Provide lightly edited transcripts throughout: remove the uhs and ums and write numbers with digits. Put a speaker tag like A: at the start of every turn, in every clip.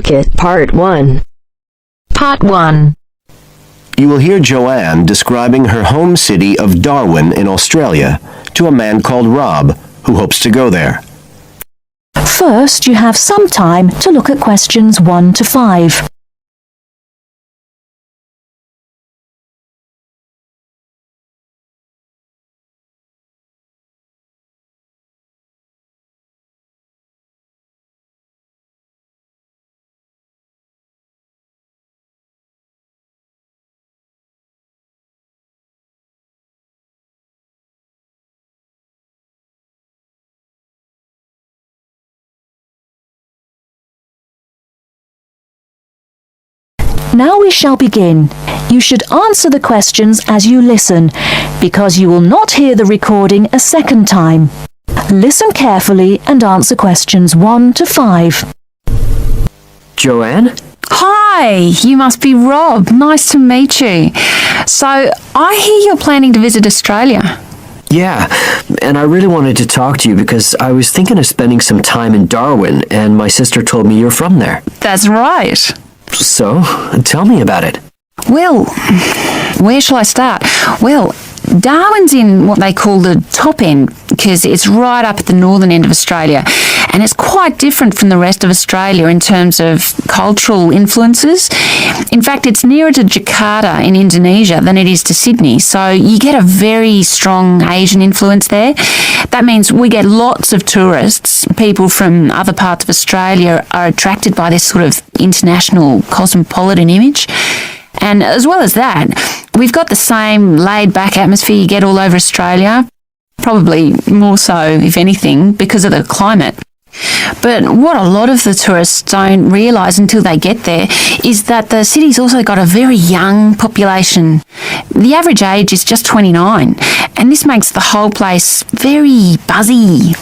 A: Cricket Part 1. Part 1.
B: You will hear Joanne describing her home city of Darwin in Australia to a man called Rob, who hopes to go there.
C: First, you have some time to look at questions 1 to 5. Now we shall begin. You should answer the questions as you listen, because you will not hear the recording a second time. Listen carefully and answer questions 1 to 5.
D: Joanne?
E: Hi, you must be Rob. Nice to meet you. So, I hear you're planning to visit Australia.
D: Yeah, and I really wanted to talk to you because I was thinking of spending some time in Darwin, and my sister told me you're from there.
E: That's right.
D: So, tell me about it.
E: Well, where shall I start? Well, Darwin's in what they call the top end because it's right up at the northern end of Australia, and it's quite different from the rest of Australia in terms of cultural influences. In fact, it's nearer to Jakarta in Indonesia than it is to Sydney, so you get a very strong Asian influence there. That means we get lots of tourists. People from other parts of Australia are attracted by this sort of international cosmopolitan image. And as well as that, we've got the same laid-back atmosphere you get all over Australia, probably more so, if anything, because of the climate. But what a lot of the tourists don't realise until they get there is that the city's also got a very young population. The average age is just 29, and this makes the whole place very buzzy.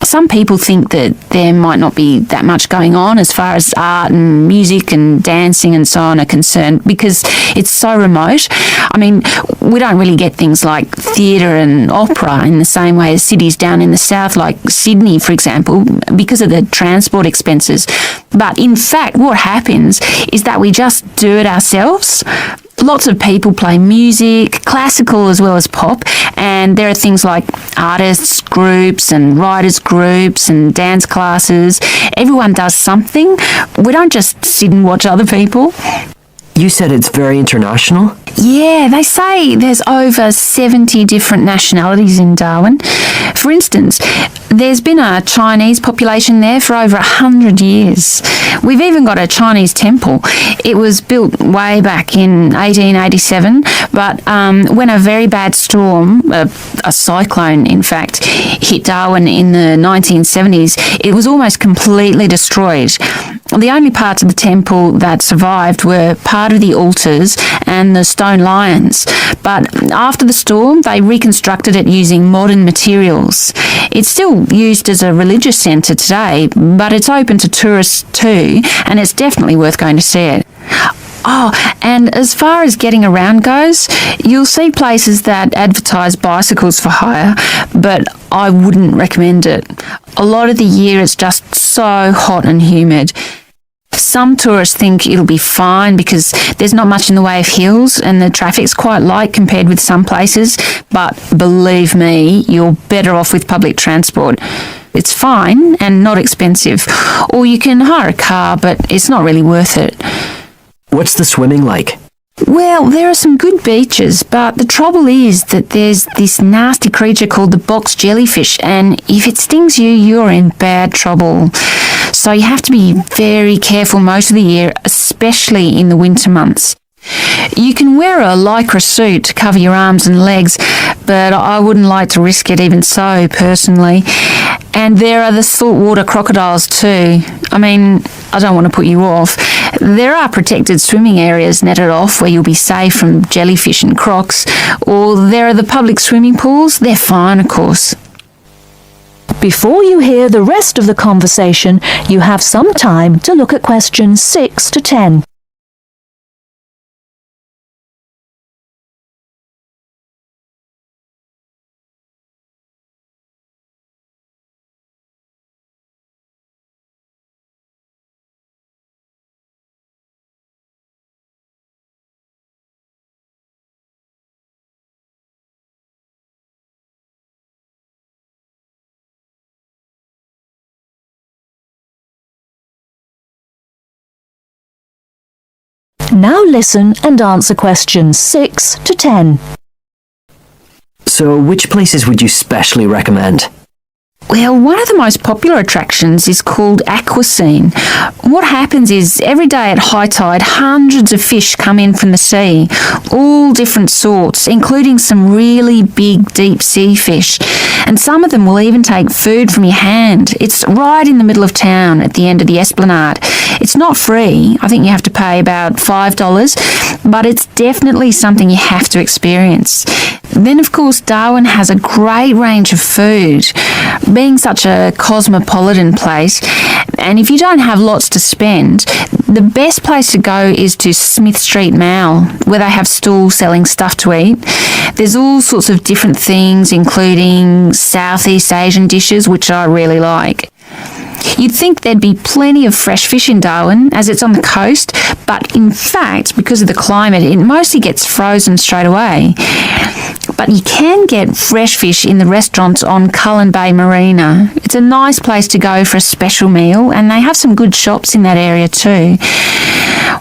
E: Some people think that there might not be that much going on as far as art and music and dancing and so on are concerned because it's so remote. I mean, we don't really get things like theatre and opera in the same way as cities down in the south, like Sydney, for example, because of the transport expenses. But in fact, what happens is that we just do it ourselves. Lots of people play music, classical as well as pop, and there are things like artists groups and writers groups and dance classes. Everyone does something. We don't just sit and watch other people.
D: You said it's very international?
E: Yeah, they say there's over 70 different nationalities in Darwin. For instance, there's been a Chinese population there for over 100 years. We've even got a Chinese temple. It was built way back in 1887, but when a very bad storm, a cyclone in fact, hit Darwin in the 1970s, it was almost completely destroyed. The only parts of the temple that survived were part of the altars and the stone lions. But after the storm, they reconstructed it using modern materials. It's still used as a religious centre today, but it's open to tourists too, and it's definitely worth going to see it. Oh, and as far as getting around goes, you'll see places that advertise bicycles for hire, but I wouldn't recommend it. A lot of the year it's just so hot and humid. Some tourists think it'll be fine because there's not much in the way of hills and the traffic's quite light compared with some places, but believe me, you're better off with public transport. It's fine and not expensive, or you can hire a car, but it's not really worth it.
D: What's the swimming like?
E: Well, there are some good beaches, but the trouble is that there's this nasty creature called the box jellyfish, and if it stings you, you're in bad trouble. So you have to be very careful most of the year, especially in the winter months. You can wear a lycra suit to cover your arms and legs, but I wouldn't like to risk it even so, personally. And there are the saltwater crocodiles too. I mean, I don't want to put you off. There are protected swimming areas netted off where you'll be safe from jellyfish and crocs, or there are the public swimming pools. They're fine, of course.
C: Before you hear the rest of the conversation, you have some time to look at questions 6 to 10. Now listen and answer questions 6 to 10.
D: So, which places would you specially recommend?
E: Well, one of the most popular attractions is called Aquascene. What happens is every day at high tide, hundreds of fish come in from the sea, all different sorts, including some really big deep sea fish. And some of them will even take food from your hand. It's right in the middle of town at the end of the esplanade. It's not free. I think you have to pay about $5, but it's definitely something you have to experience. Then, of course, Darwin has a great range of food, being such a cosmopolitan place. And if you don't have lots to spend, the best place to go is to Smith Street Mall, where they have stalls selling stuff to eat. There's all sorts of different things, including Southeast Asian dishes, which I really like. You'd think there'd be plenty of fresh fish in Darwin, as it's on the coast, but in fact, because of the climate, it mostly gets frozen straight away. But you can get fresh fish in the restaurants on Cullen Bay Marina. It's a nice place to go for a special meal, and they have some good shops in that area too.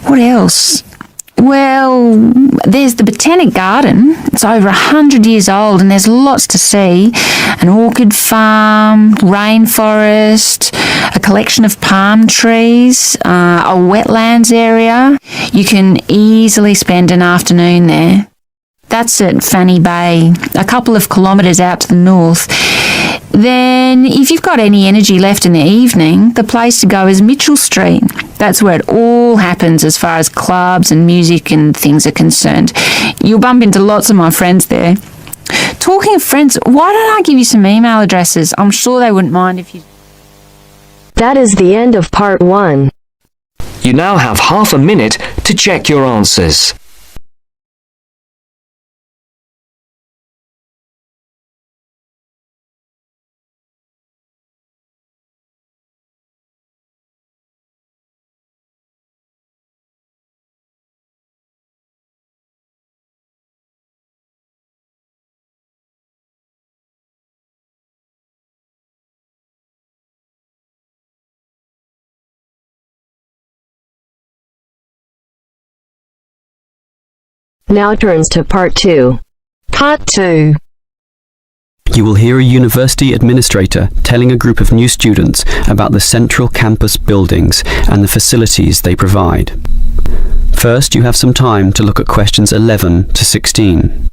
E: What else? Well, there's the Botanic Garden. It's over 100 years old and there's lots to see. An orchid farm, rainforest, a collection of palm trees, a wetlands area. You can easily spend an afternoon there. That's at Fanny Bay, a couple of kilometres out to the north. Then, if you've got any energy left in the evening, the place to go is Mitchell Street. That's where it all happens as far as clubs and music and things are concerned. You'll bump into lots of my friends there. Talking of friends, why don't I give you some email addresses? I'm sure they wouldn't mind if you...
A: That is the end of part 1.
F: You now have half a minute to check your answers.
A: Now turns to part 2. Part 2.
G: You will hear a university administrator telling a group of new students about the central campus buildings and the facilities they provide. First, you have some time to look at questions 11 to 16.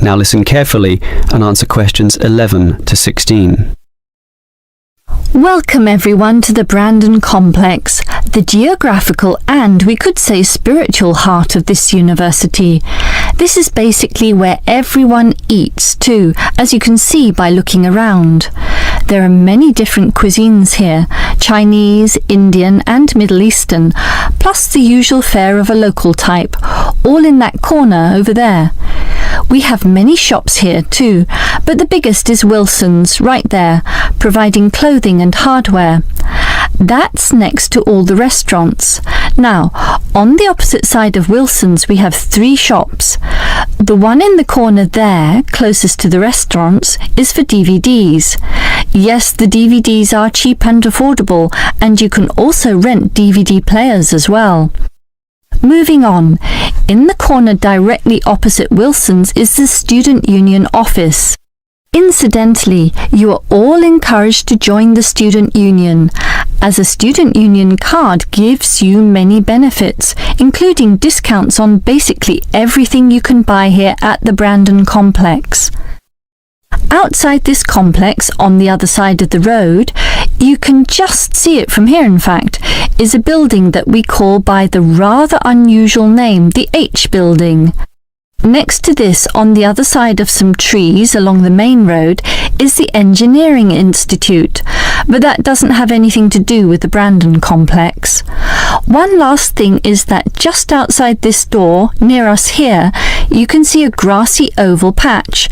G: Now listen carefully and answer questions 11 to 16.
H: Welcome everyone to the Brandon Complex, the geographical and we could say spiritual heart of this university. This is basically where everyone eats too, as you can see by looking around. There are many different cuisines here, Chinese, Indian and Middle Eastern, plus the usual fare of a local type, all in that corner over there. We have many shops here too, but the biggest is Wilson's right there, providing clothing and hardware. That's next to all the restaurants. Now, on the opposite side of Wilson's we have 3 shops. The one in the corner there, closest to the restaurants, is for DVDs. Yes, the DVDs are cheap and affordable, and you can also rent DVD players as well. Moving on, in the corner directly opposite Wilson's is the Student Union office. Incidentally, you are all encouraged to join the Student Union, as a Student Union card gives you many benefits, including discounts on basically everything you can buy here at the Brandon Complex. Outside this complex, on the other side of the road, you can just see it from here in fact, is a building that we call by the rather unusual name, the H Building. Next to this, on the other side of some trees along the main road, is the Engineering Institute, but that doesn't have anything to do with the Brandon complex. One last thing is that just outside this door, near us here, you can see a grassy oval patch.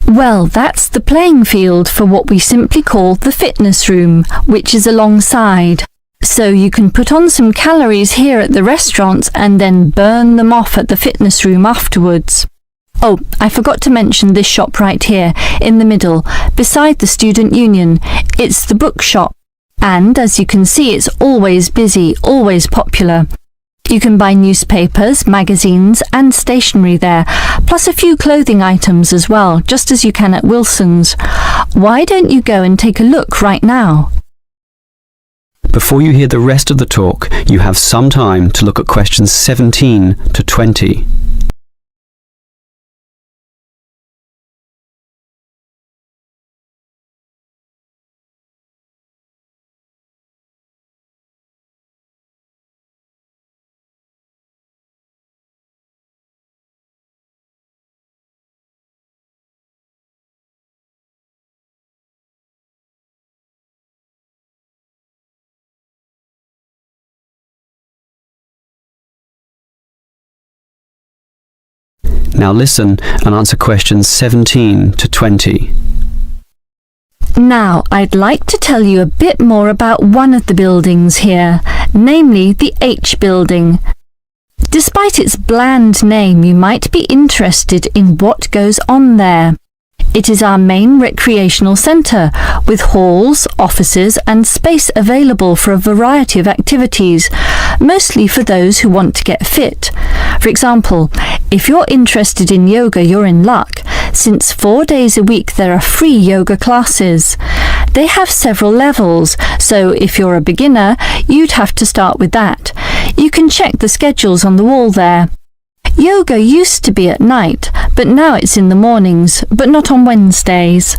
H: Well, that's the playing field for what we simply call the fitness room, which is alongside. So you can put on some calories here at the restaurants and then burn them off at the fitness room afterwards. Oh, I forgot to mention this shop right here, in the middle, beside the Student Union. It's the bookshop. And as you can see, it's always busy, always popular. You can buy newspapers, magazines and stationery there, plus a few clothing items as well, just as you can at Wilson's. Why don't you go and take a look right now?
G: Before you hear the rest of the talk, you have some time to look at questions 17 to 20. Now listen and answer questions 17 to 20.
H: Now, I'd like to tell you a bit more about one of the buildings here, namely the H building. Despite its bland name, you might be interested in what goes on there. It is our main recreational centre, with halls, offices and space available for a variety of activities, mostly for those who want to get fit. For example, if you're interested in yoga, you're in luck, since 4 days a week there are free yoga classes. They have several levels, so if you're a beginner, you'd have to start with that. You can check the schedules on the wall there. Yoga used to be at night, but now it's in the mornings, but not on Wednesdays.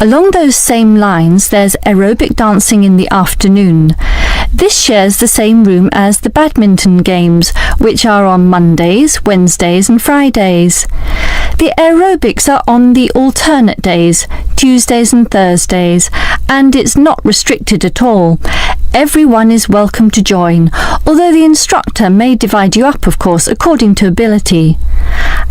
H: Along those same lines, there's aerobic dancing in the afternoon. This shares the same room as the badminton games, which are on Mondays, Wednesdays and Fridays. The aerobics are on the alternate days, Tuesdays and Thursdays, and it's not restricted at all. Everyone is welcome to join, although the instructor may divide you up, of course, according to ability.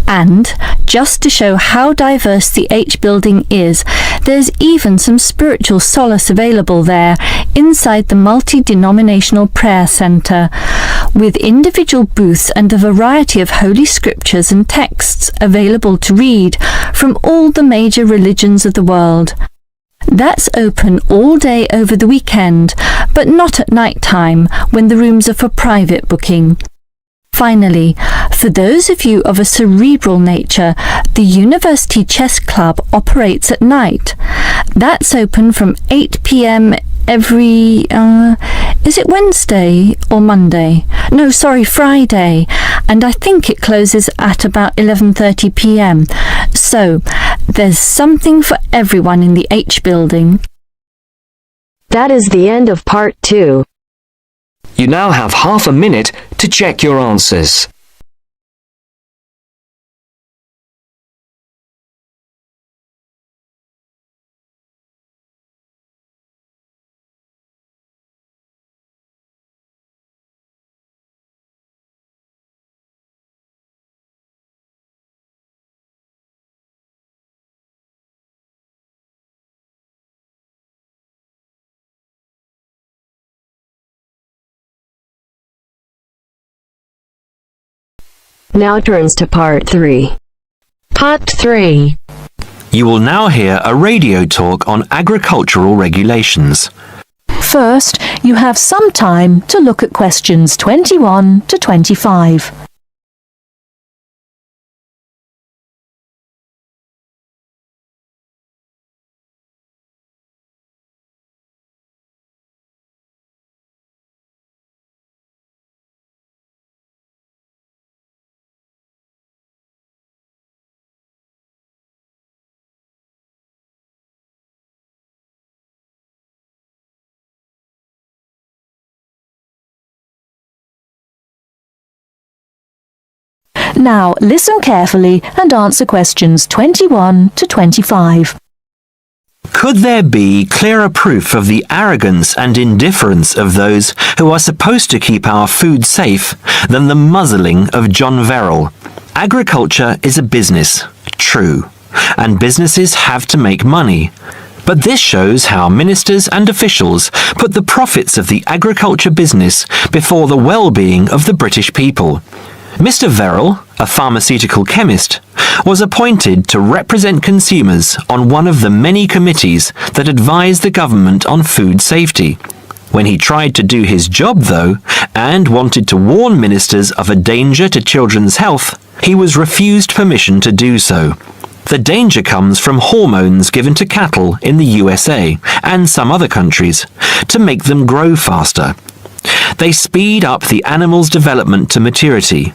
H: And, just to show how diverse the H building is, there's even some spiritual solace available there, inside the multi-denominational prayer centre, with individual booths and a variety of holy scriptures and texts available to read from all the major religions of the world. That's open all day over the weekend, but not at night time, when the rooms are for private booking. Finally, for those of you of a cerebral nature, the University Chess Club operates at night. That's open from 8 p.m. every, is it Wednesday or Monday? No, sorry, Friday. And I think it closes at about 11:30 p.m. So, there's something for everyone in the H building.
A: That is the end of part 2.
F: You now have half a minute to check your answers.
A: Now turns to part 3. Part 3.
I: You will now hear a radio talk on agricultural regulations.
C: First, you have some time to look at questions 21 to 25. Now listen carefully and answer questions 21 to 25.
I: Could there be clearer proof of the arrogance and indifference of those who are supposed to keep our food safe than the muzzling of John Verrill? Agriculture is a business, true, and businesses have to make money. But this shows how ministers and officials put the profits of the agriculture business before the well-being of the British people. Mr. Verrill, a pharmaceutical chemist, was appointed to represent consumers on one of the many committees that advise the government on food safety. When he tried to do his job, though, and wanted to warn ministers of a danger to children's health, he was refused permission to do so. The danger comes from hormones given to cattle in the USA and some other countries to make them grow faster. They speed up the animal's development to maturity,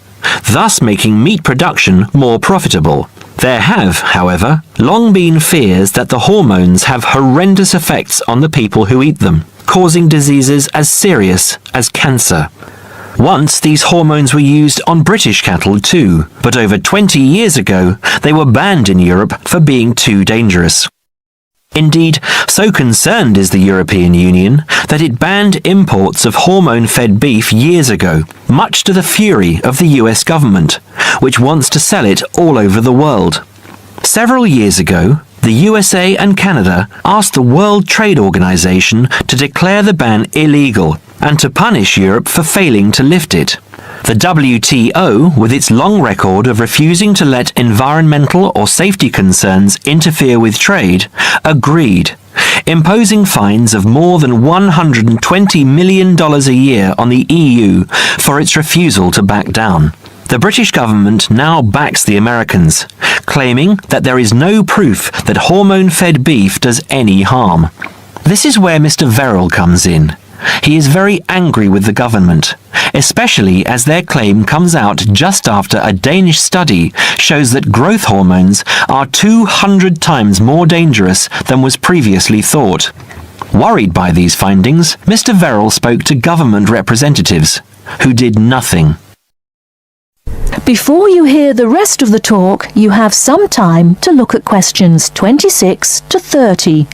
I: thus making meat production more profitable. There have, however, long been fears that the hormones have horrendous effects on the people who eat them, causing diseases as serious as cancer. Once these hormones were used on British cattle too, but over 20 years ago they were banned in Europe for being too dangerous. Indeed, so concerned is the European Union that it banned imports of hormone-fed beef years ago, much to the fury of the US government, which wants to sell it all over the world. Several years ago, the USA and Canada asked the World Trade Organization to declare the ban illegal and to punish Europe for failing to lift it. The WTO, with its long record of refusing to let environmental or safety concerns interfere with trade, agreed, imposing fines of more than $120 million a year on the EU for its refusal to back down. The British government now backs the Americans, claiming that there is no proof that hormone-fed beef does any harm. This is where Mr. Verrill comes in. He is very angry with the government, especially as their claim comes out just after a Danish study shows that growth hormones are 200 times more dangerous than was previously thought. Worried by these findings, Mr. Verrill spoke to government representatives, who did nothing.
C: Before you hear the rest of the talk, you have some time to look at questions 26 to 30.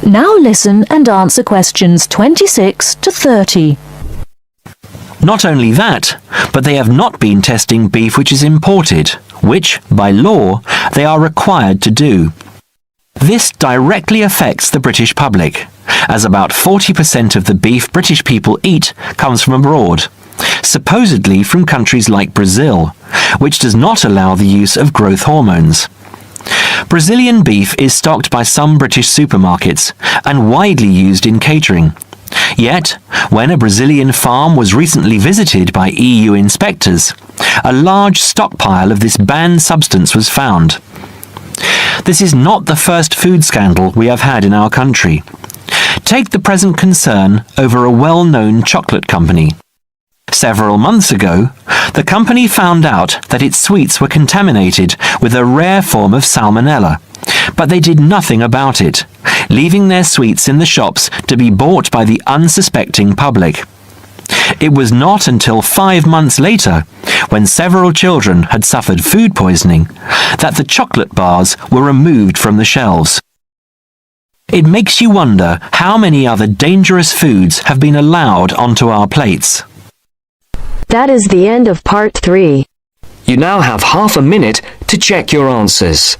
C: Now listen and answer questions 26 to 30.
I: Not only that, but they have not been testing beef which is imported, which, by law, they are required to do. This directly affects the British public, as about 40% of the beef British people eat comes from abroad, supposedly from countries like Brazil, which does not allow the use of growth hormones. Brazilian beef is stocked by some British supermarkets and widely used in catering. Yet, when a Brazilian farm was recently visited by EU inspectors, a large stockpile of this banned substance was found. This is not the first food scandal we have had in our country. Take the present concern over a well-known chocolate company. Several months ago, the company found out that its sweets were contaminated with a rare form of salmonella, but they did nothing about it, leaving their sweets in the shops to be bought by the unsuspecting public. It was not until 5 months later, when several children had suffered food poisoning, that the chocolate bars were removed from the shelves. It makes you wonder how many other dangerous foods have been allowed onto our plates.
A: That is the end of part 3.
F: You now have half a minute to check your answers.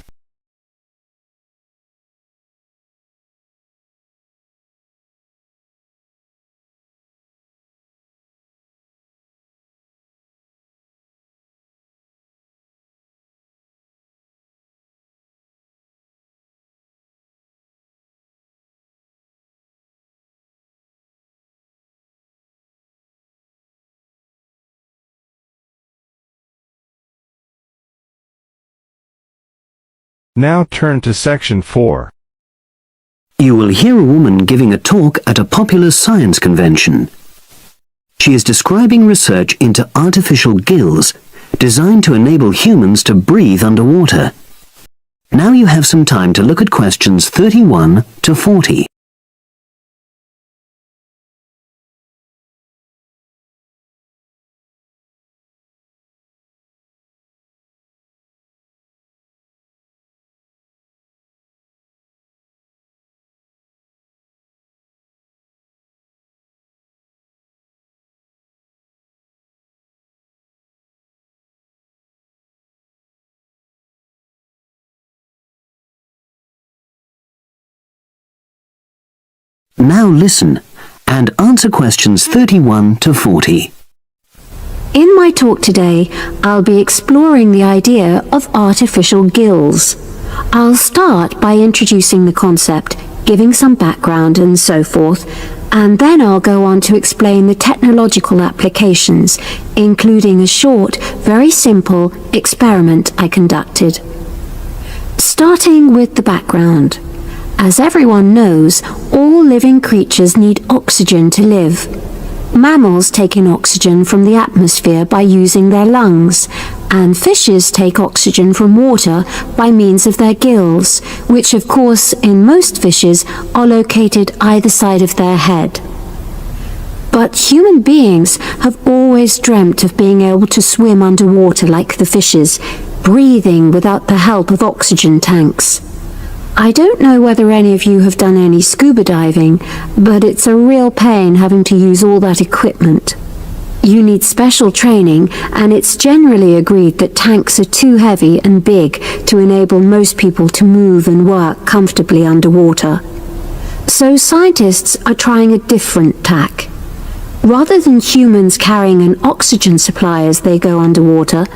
J: Now turn to section 4.
B: You will hear a woman giving a talk at a popular science convention. She is describing research into artificial gills designed to enable humans to breathe underwater. Now you have some time to look at questions 31 to 40. Now listen and answer questions 31 to 40.
K: In my talk today, I'll be exploring the idea of artificial gills. I'll start by introducing the concept, giving some background and so forth, and then I'll go on to explain the technological applications, including a short, very simple experiment I conducted. Starting with the background. As everyone knows, all living creatures need oxygen to live. Mammals take in oxygen from the atmosphere by using their lungs, and fishes take oxygen from water by means of their gills, which of course in most fishes are located either side of their head. But human beings have always dreamt of being able to swim underwater like the fishes, breathing without the help of oxygen tanks. I don't know whether any of you have done any scuba diving, but it's a real pain having to use all that equipment. You need special training, and it's generally agreed that tanks are too heavy and big to enable most people to move and work comfortably underwater. So scientists are trying a different tack. Rather than humans carrying an oxygen supply as they go underwater,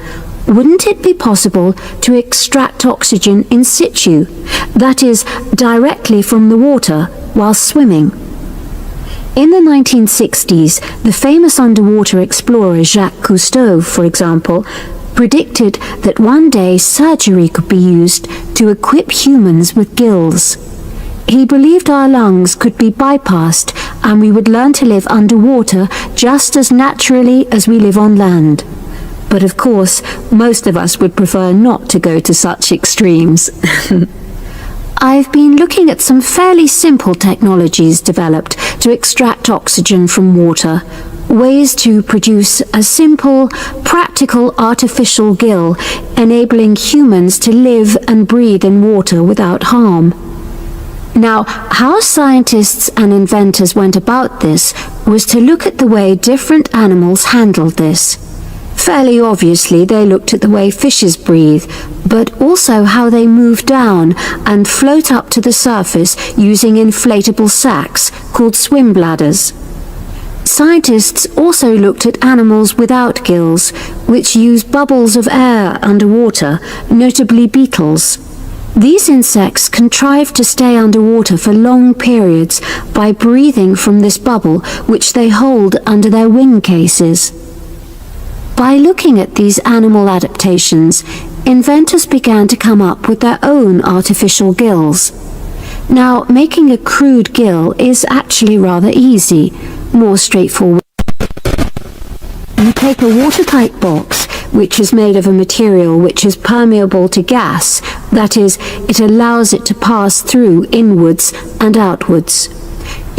K: wouldn't it be possible to extract oxygen in situ, that is, directly from the water while swimming? In the 1960s, the famous underwater explorer Jacques Cousteau, for example, predicted that one day surgery could be used to equip humans with gills. He believed our lungs could be bypassed and we would learn to live underwater just as naturally as we live on land. But of course, most of us would prefer not to go to such extremes. I've been looking at some fairly simple technologies developed to extract oxygen from water, ways to produce a simple, practical artificial gill, enabling humans to live and breathe in water without harm. Now, how scientists and inventors went about this was to look at the way different animals handled this. Fairly obviously, they looked at the way fishes breathe, but also how they move down and float up to the surface using inflatable sacs called swim bladders. Scientists also looked at animals without gills, which use bubbles of air underwater, notably beetles. These insects contrive to stay underwater for long periods by breathing from this bubble, which they hold under their wing cases. By looking at these animal adaptations, inventors began to come up with their own artificial gills. Now, making a crude gill is actually rather easy, more straightforward. You take a watertight box, which is made of a material which is permeable to gas, that is, it allows it to pass through inwards and outwards.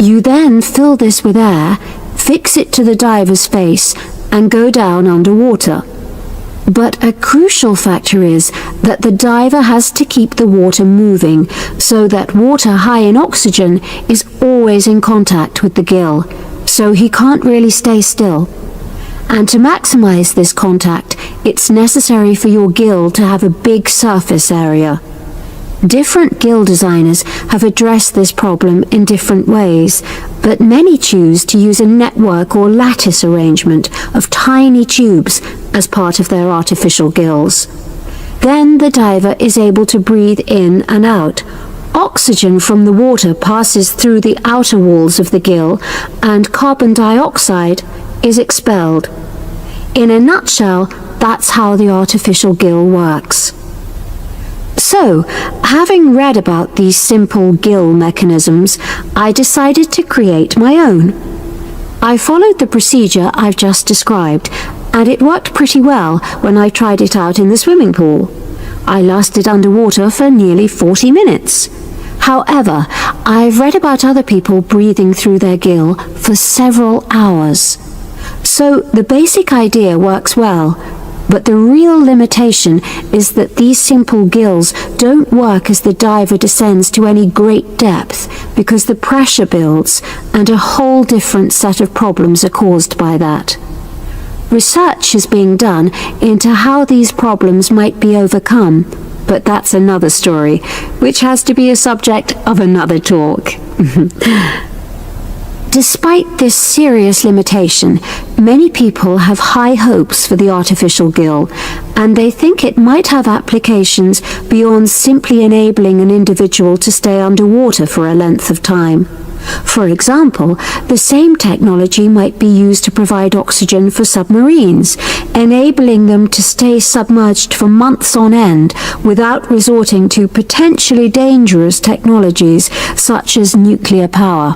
K: You then fill this with air, fix it to the diver's face, and go down underwater. But a crucial factor is that the diver has to keep the water moving so that water high in oxygen is always in contact with the gill, so he can't really stay still. And to maximize this contact, it's necessary for your gill to have a big surface area. Different gill designers have addressed this problem in different ways, but many choose to use a network or lattice arrangement of tiny tubes as part of their artificial gills. Then the diver is able to breathe in and out. Oxygen from the water passes through the outer walls of the gill, and carbon dioxide is expelled. In a nutshell, that's how the artificial gill works. So, having read about these simple gill mechanisms, I decided to create my own. I followed the procedure I've just described, and it worked pretty well when I tried it out in the swimming pool. I lasted underwater for nearly 40 minutes. However, I've read about other people breathing through their gill for several hours. So the basic idea works well, but the real limitation is that these simple gills don't work as the diver descends to any great depth because the pressure builds and a whole different set of problems are caused by that. Research is being done into how these problems might be overcome, but that's another story, which has to be a subject of another talk. Despite this serious limitation, many people have high hopes for the artificial gill, and they think it might have applications beyond simply enabling an individual to stay underwater for a length of time. For example, the same technology might be used to provide oxygen for submarines, enabling them to stay submerged for months on end without resorting to potentially dangerous technologies such as nuclear power.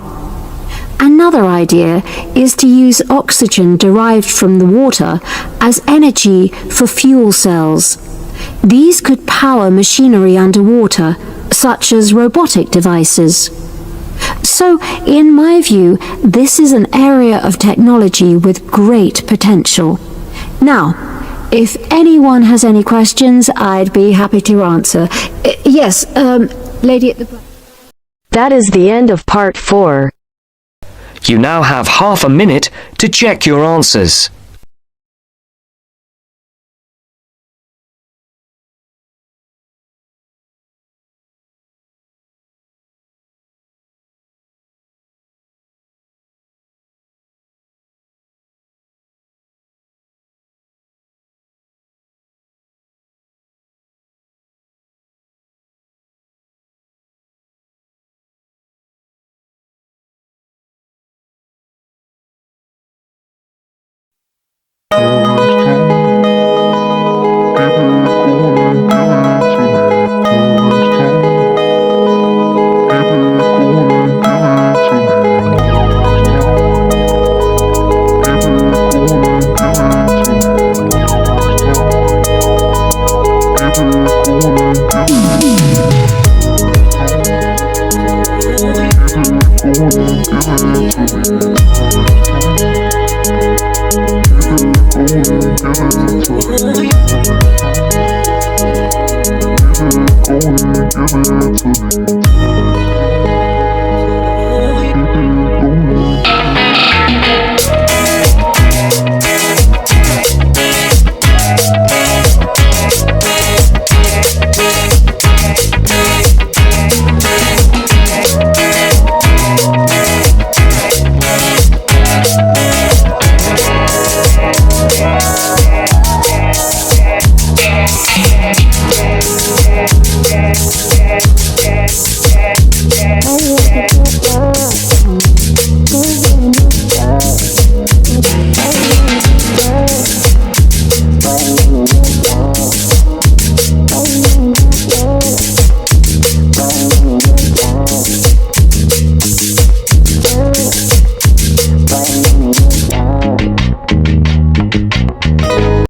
K: Another idea is to use oxygen derived from the water as energy for fuel cells. These could power machinery underwater, such as robotic devices. So, in my view, this is an area of technology with great potential. Now, if anyone has any questions, I'd be happy to answer. Yes, lady at the back.
A: That is the end of part 4.
F: You now have half a minute to check your answers.
J: Give it to me.